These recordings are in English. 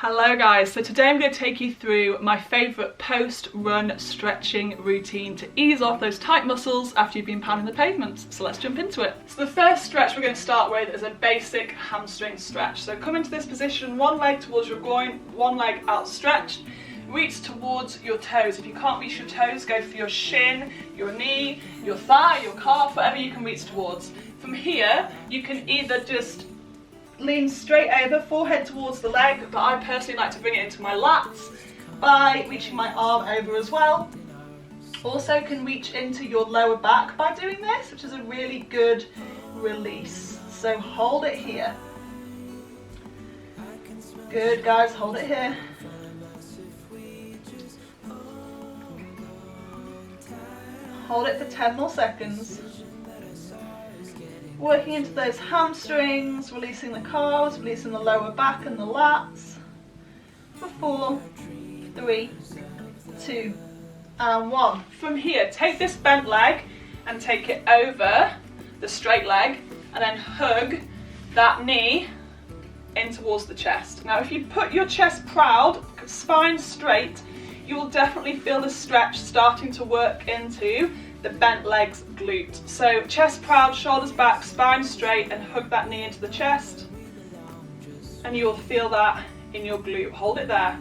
Hello guys, so today I'm going to take you through my favourite post-run stretching routine to ease off those tight muscles after you've been pounding the pavements. So let's jump into it. So the first stretch we're going to start with is a basic hamstring stretch. So come into this position, one leg towards your groin, one leg outstretched. Reach towards your toes. If you can't reach your toes, go for your shin, your knee, your thigh, your calf, whatever you can reach towards. From here, you can either just lean straight over, forehead towards the leg, but I personally like to bring it into my lats by reaching my arm over as well. Also can reach into your lower back by doing this, which is a really good release. So hold it here. Good guys, hold it here. Hold it for 10 more seconds. Working into those hamstrings, releasing the calves, releasing the lower back and the lats. For 4, 3, 2, and 1. From here, take this bent leg and take it over the straight leg and then hug that knee in towards the chest. Now if you put your chest proud, spine straight, you will definitely feel the stretch starting to work into the bent legs glute. So chest proud, shoulders back, spine straight, and hug that knee into the chest. And you will feel that in your glute. Hold it there.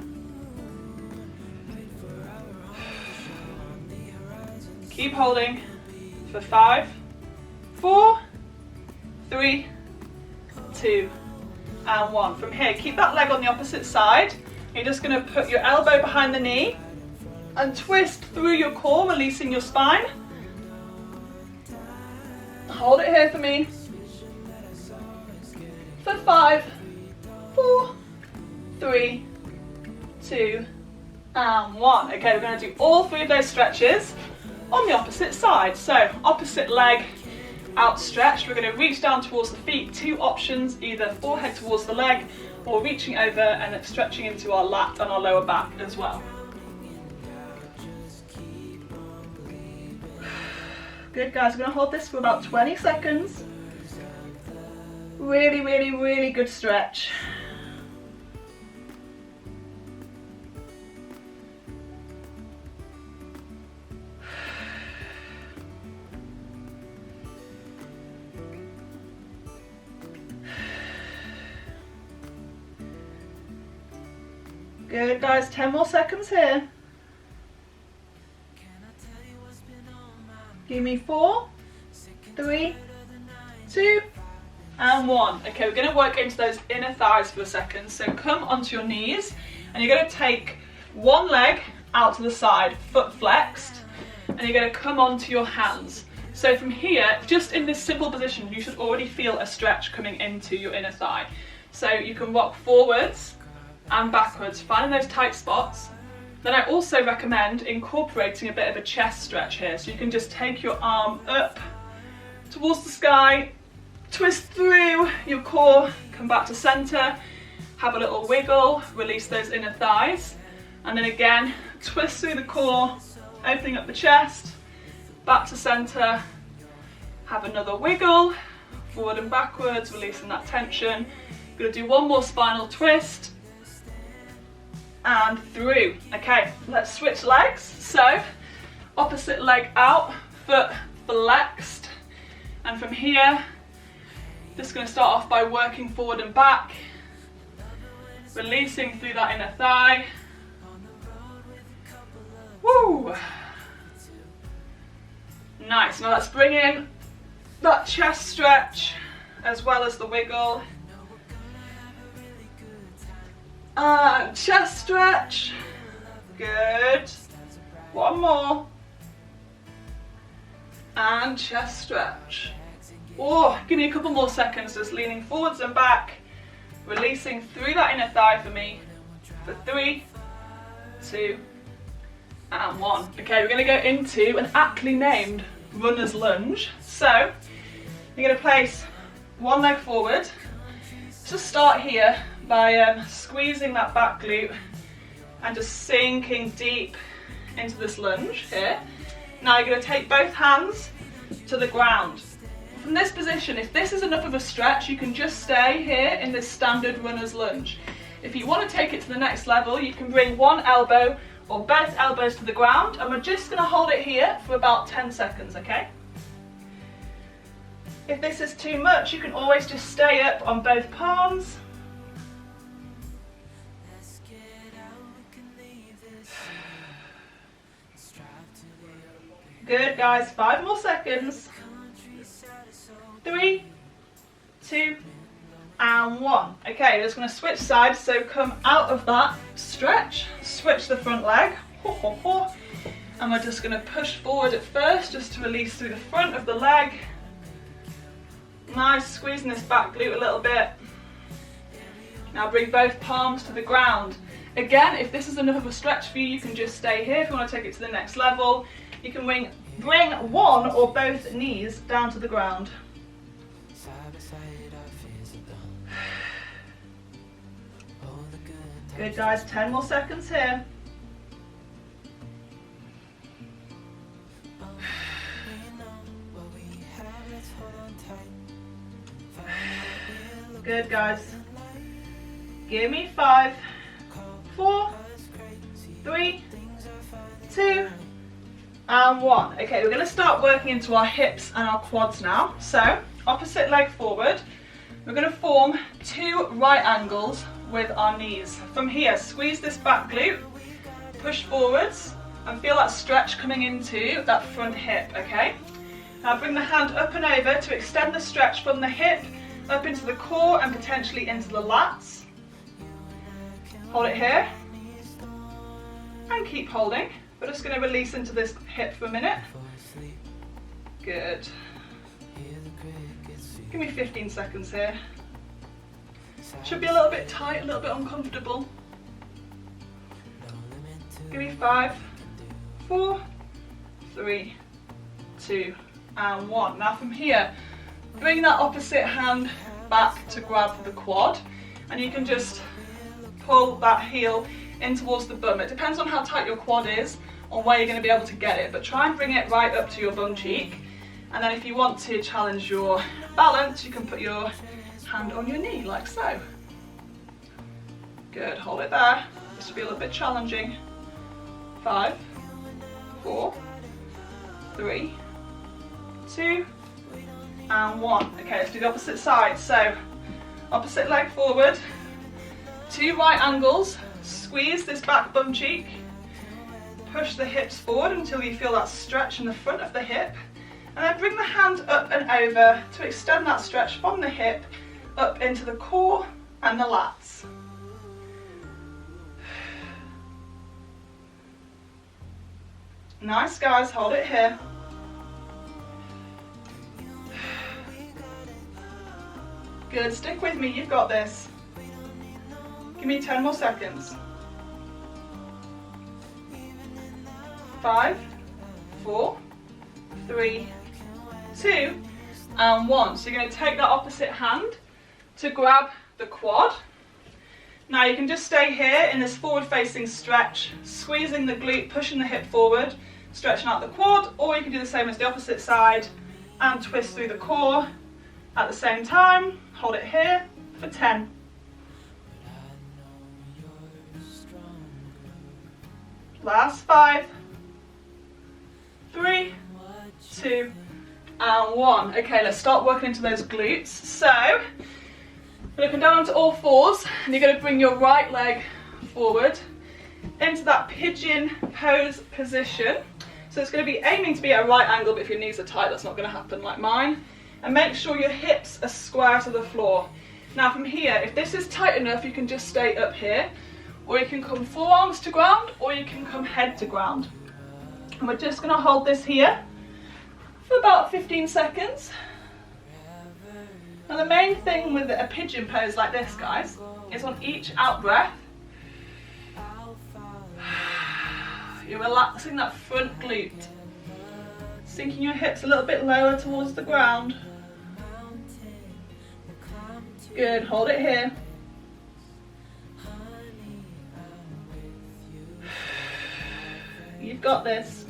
Keep holding for 5, 4, 3, 2, and 1. From here, keep that leg on the opposite side. You're just going to put your elbow behind the knee and twist through your core, releasing your spine. Hold it here for me. For 5, 4, 3, 2, and 1. Okay, we're going to do all 3 of those stretches on the opposite side. So opposite leg outstretched. We're going to reach down towards the feet. 2 options, either forehead towards the leg or reaching over and stretching into our lat and our lower back as well. Good guys, we're going to hold this for about 20 seconds. Really, really, really good stretch. Good guys, 10 more seconds here. Give me 4, 3, 2, and 1. Okay, we're going to work into those inner thighs for a second. So come onto your knees and you're going to take one leg out to the side, foot flexed, and you're going to come onto your hands. So from here, just in this simple position, you should already feel a stretch coming into your inner thigh. So you can rock forwards and backwards, finding those tight spots. Then I also recommend incorporating a bit of a chest stretch here. So you can just take your arm up towards the sky, twist through your core, come back to center, have a little wiggle, release those inner thighs, and then again, twist through the core, opening up the chest, back to center, have another wiggle, forward and backwards, releasing that tension. I'm gonna do one more spinal twist, and through. Okay, let's switch legs. So opposite leg out, foot flexed, and from here just going to start off by working forward and back, releasing through that inner thigh. Woo! Nice. Now let's bring in that chest stretch as well as the wiggle. Chest stretch. Good. One more. And chest stretch. Oh, give me a couple more seconds, just leaning forwards and back, releasing through that inner thigh for me. For 3, 2, and 1. Okay, we're going to go into an aptly named runner's lunge. So, you're going to place one leg forward. Just start here by squeezing that back glute and just sinking deep into this lunge here. Now you're going to take both hands to the ground. From this position, if this is enough of a stretch, you can just stay here in this standard runner's lunge. If you want to take it to the next level, you can bring one elbow or both elbows to the ground, and we're just going to hold it here for about 10 seconds, okay? If this is too much, you can always just stay up on both palms. Good, guys, 5 more seconds. 3, 2, and 1. Okay, we're just going to switch sides, so come out of that stretch, switch the front leg, and we're just going to push forward at first, just to release through the front of the leg. Nice, squeezing this back glute a little bit. Now bring both palms to the ground. Again, if this is enough of a stretch for you, you can just stay here. If you want to take it to the next level, you can bring one or both knees down to the ground. Good, guys, 10 more seconds here. Good, guys. Give me 5, 4, 3, 2, and 1. Okay, we're going to start working into our hips and our quads now. So, opposite leg forward. We're going to form 2 right angles with our knees. From here, squeeze this back glute, push forwards, and feel that stretch coming into that front hip, okay? Now bring the hand up and over to extend the stretch from the hip up into the core and potentially into the lats. Hold it here, and keep holding. We're just going to release into this hip for a minute. Good. Give me 15 seconds here. Should be a little bit tight, a little bit uncomfortable. Give me 5, 4, 3, 2, and 1. Now from here, bring that opposite hand back to grab the quad, and you can just pull that heel in towards the bum. It depends on how tight your quad is, on where you're going to be able to get it, but try and bring it right up to your bum cheek. And then if you want to challenge your balance, you can put your hand on your knee, like so. Good, hold it there. This will be a little bit challenging. 5, 4, 3, 2, and 1. Okay, let's do the opposite side. So, opposite leg forward, 2 right angles, squeeze this back bum cheek, push the hips forward until you feel that stretch in the front of the hip, and then bring the hand up and over to extend that stretch from the hip up into the core and the lats. Nice, guys, hold it here. Good, stick with me, you've got this. Give me 10 more seconds. 5, 4, 3, 2, and 1. So you're going to take that opposite hand to grab the quad. Now you can just stay here in this forward facing stretch, squeezing the glute, pushing the hip forward, stretching out the quad, or you can do the same as the opposite side and twist through the core at the same time. Hold it here for 10. Last 5, 3, 2, and 1. Okay, let's start working into those glutes. So, you're looking down onto all fours, and you're going to bring your right leg forward into that pigeon pose position. So it's going to be aiming to be at a right angle, but if your knees are tight, that's not going to happen like mine. And make sure your hips are square to the floor. Now from here, if this is tight enough, you can just stay up here, or you can come forearms to ground, or you can come head to ground. And we're just going to hold this here for about 15 seconds. Now the main thing with a pigeon pose like this, guys, is on each out breath, you're relaxing that front glute, sinking your hips a little bit lower towards the ground. Good, hold it here. You've got this.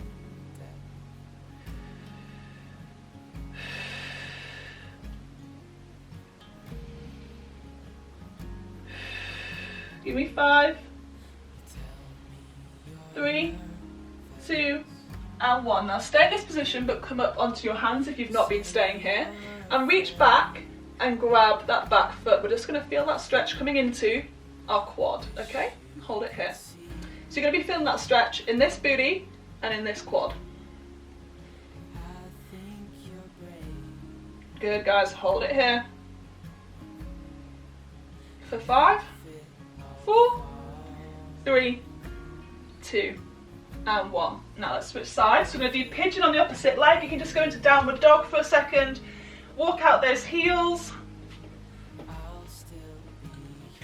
Give me 5, 3, 2, and 1. Now stay in this position, but come up onto your hands if you've not been staying here, and reach back and grab that back foot. We're just going to feel that stretch coming into our quad, okay? Hold it here. So you're going to be feeling that stretch in this booty and in this quad. Good, guys, hold it here. For 5, 4, 3, 2, and 1. Now let's switch sides. So we're going to do pigeon on the opposite leg. You can just go into downward dog for a second, walk out those heels,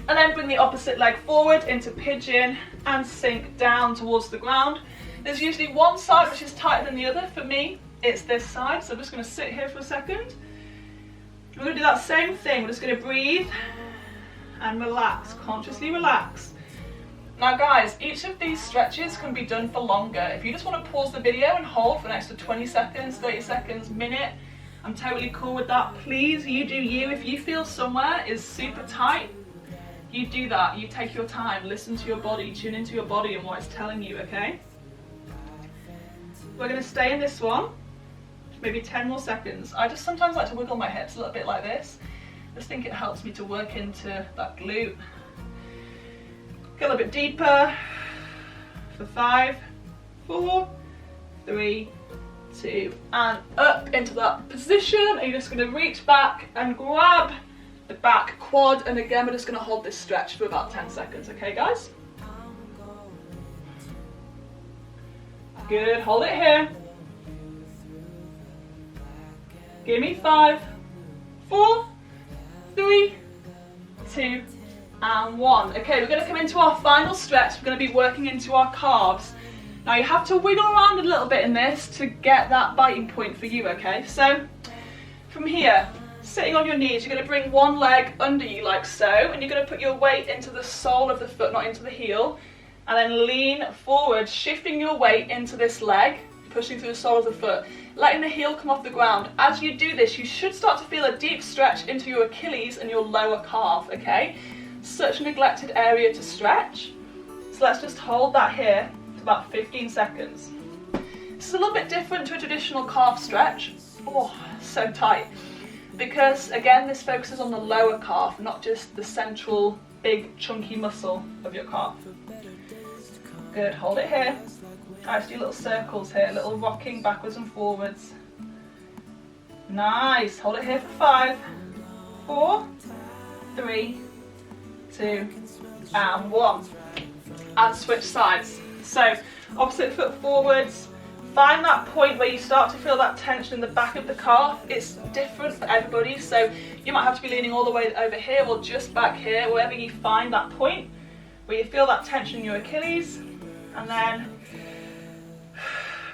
and then bring the opposite leg forward into pigeon and sink down towards the ground. There's usually one side which is tighter than the other. For me, it's this side, so I'm just going to sit here for a second. We're going to do that same thing. We're just going to breathe and relax, consciously relax. Now guys, each of these stretches can be done for longer. If you just want to pause the video and hold for an extra 20 seconds, 30 seconds, minute, I'm totally cool with that. Please, you do you. If you feel somewhere is super tight, you do that. You take your time, listen to your body, tune into your body and what it's telling you, okay? We're going to stay in this one, maybe 10 more seconds. I just sometimes like to wiggle my hips a little bit like this. I just think it helps me to work into that glute. Go a little bit deeper for 5, 4, 3, 2, and up into that position. And you're just going to reach back and grab the back quad, and again we're just going to hold this stretch for about 10 seconds, okay guys? Good, hold it here. Give me 5, 4, 3, 2, and 1. Okay, we're going to come into our final stretch. We're going to be working into our calves. Now you have to wiggle around a little bit in this to get that biting point for you, okay? So from here, sitting on your knees, you're going to bring one leg under you like so, and you're going to put your weight into the sole of the foot, not into the heel, and then lean forward, shifting your weight into this leg, pushing through the sole of the foot, letting the heel come off the ground. As you do this, you should start to feel a deep stretch into your Achilles and your lower calf, okay? Such a neglected area to stretch. So let's just hold that here for about 15 seconds. This is a little bit different to a traditional calf stretch. Oh, so tight. Because again, this focuses on the lower calf, not just the central big chunky muscle of your calf. Good, hold it here. Alright, let's do little circles here, little rocking backwards and forwards. Nice, hold it here for 5, 4, 3, 2, and 1. And switch sides. So, opposite foot forwards. Find that point where you start to feel that tension in the back of the calf. It's different for everybody, so you might have to be leaning all the way over here or just back here, wherever you find that point where you feel that tension in your Achilles, and then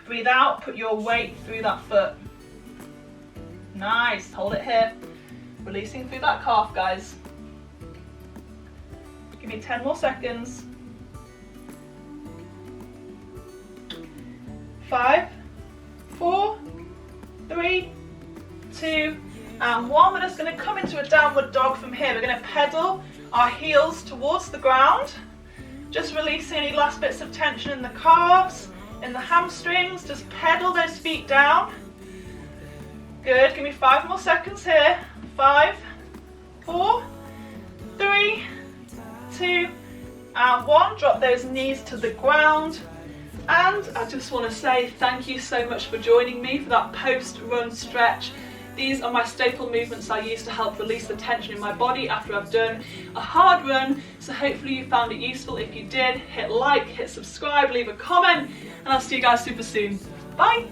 breathe out, put your weight through that foot. Nice, hold it here. Releasing through that calf, guys. Give me 10 more seconds. 5, 4, 3, 2, and 1. We're just going to come into a downward dog from here. We're going to pedal our heels towards the ground, just releasing any last bits of tension in the calves, in the hamstrings. Just pedal those feet down. Good, give me 5 more seconds here. 5, 4, 3, 2, and 1. Drop those knees to the ground. And I just want to say thank you so much for joining me for that post-run stretch. These are my staple movements I use to help release the tension in my body after I've done a hard run. So hopefully you found it useful. If you did, hit like, hit subscribe, leave a comment, and I'll see you guys super soon. Bye!